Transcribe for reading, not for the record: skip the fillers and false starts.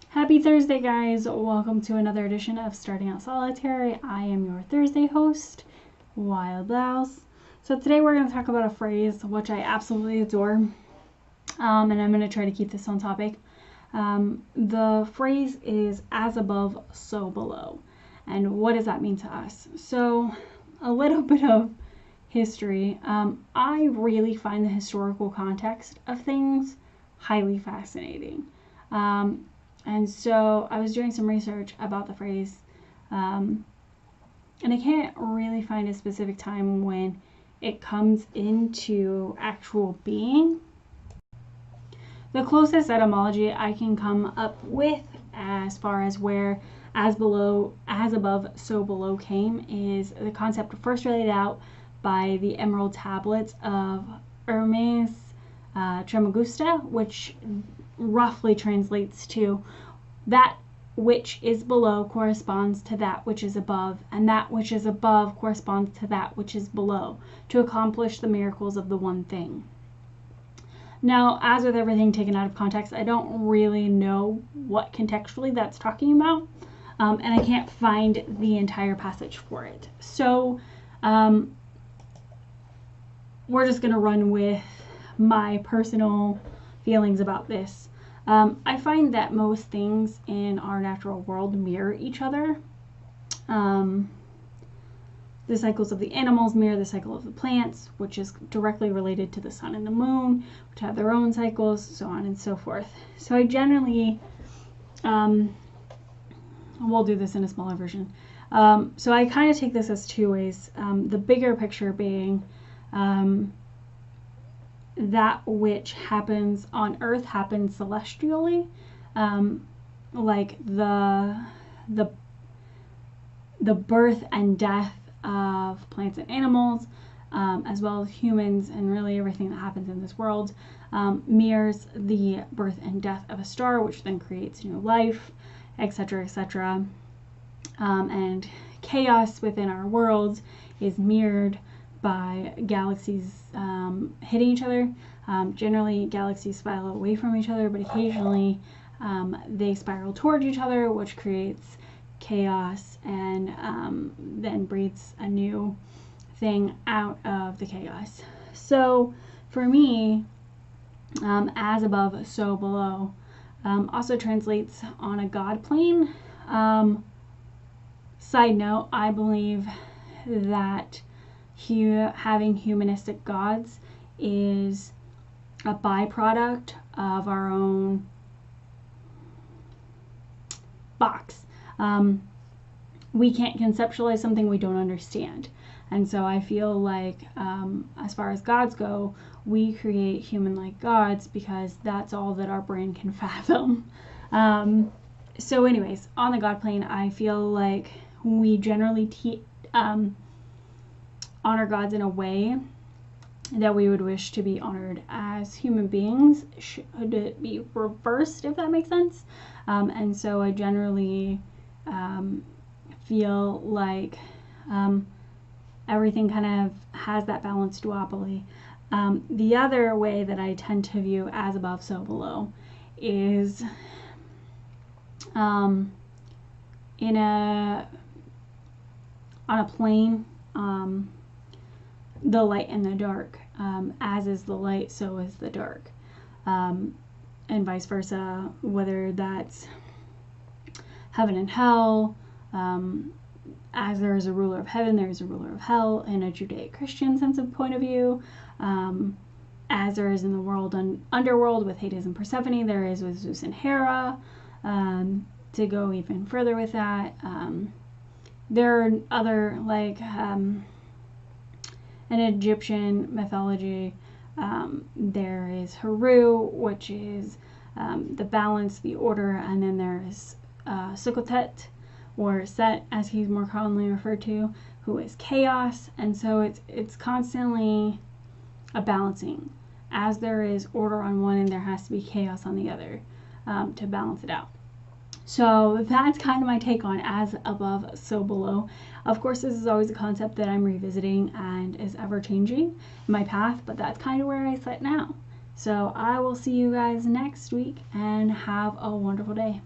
Happy Thursday, guys. Welcome to another edition of Starting Out Solitary. I am your Thursday host, Wyld Bells. So today we're going to talk about a phrase which I absolutely adore, and I'm going to try to keep this on topic. The phrase is as above, so below. And what does that mean to us? So a little bit of history. I really find the historical context of things highly fascinating. And so I was doing some research about the phrase, and I can't really find a specific time when it comes into actual being. The closest etymology I can come up with as far as where as above, so below came is the concept first laid out by the emerald tablets of Hermes Trismegisto, which roughly translates to that which is below corresponds to that which is above, and that which is above corresponds to that which is below, to accomplish the miracles of the one thing. Now, as with everything taken out of context, I don't really know what contextually that's talking about, and I can't find the entire passage for it. So we're just going to run with my personal feelings about this. I find that most things in our natural world mirror each other. The cycles of the animals mirror the cycle of the plants, which is directly related to the sun and the moon, which have their own cycles, so on and so forth. So I generally, we'll do this in a smaller version. So I kind of take this as two ways. The bigger picture being that which happens on earth happens celestially, like the birth and death of plants and animals, as well as humans, and really everything that happens in this world mirrors the birth and death of a star, which then creates new life, etc., etc. And chaos within our world is mirrored by galaxies hitting each other. Generally, galaxies spiral away from each other, but occasionally they spiral towards each other, which creates chaos and then breeds a new thing out of the chaos. So for me, as above, so below also translates on a God plane. Side note, I believe that having humanistic gods is a byproduct of our own box. We can't conceptualize something we don't understand. And so I feel like as far as gods go, we create human-like gods because that's all that our brain can fathom. So anyways, on the God plane, I feel like we generally honor gods in a way that we would wish to be honored as human beings. Should it be reversed, if that makes sense? And so I generally feel like everything kind of has that balanced duopoly. The other way that I tend to view as above, so below is on a plane, the light and the dark. As is the light, so is the dark. And vice versa, whether that's heaven and hell. As there is a ruler of heaven, there is a ruler of hell in a Judaic-Christian sense of point of view. As there is in the world underworld with Hades and Persephone, there is with Zeus and Hera. To go even further with that, there are other, like in Egyptian mythology, there is Heru, which is the balance, the order, and then there is Sukotet, or Set, as he's more commonly referred to, who is chaos. And so it's constantly a balancing. As there is order on one end, there has to be chaos on the other to balance it out. So that's kind of my take on as above, so below. Of course, this is always a concept that I'm revisiting and is ever changing in my path, but that's kind of where I sit now. So I will see you guys next week and have a wonderful day.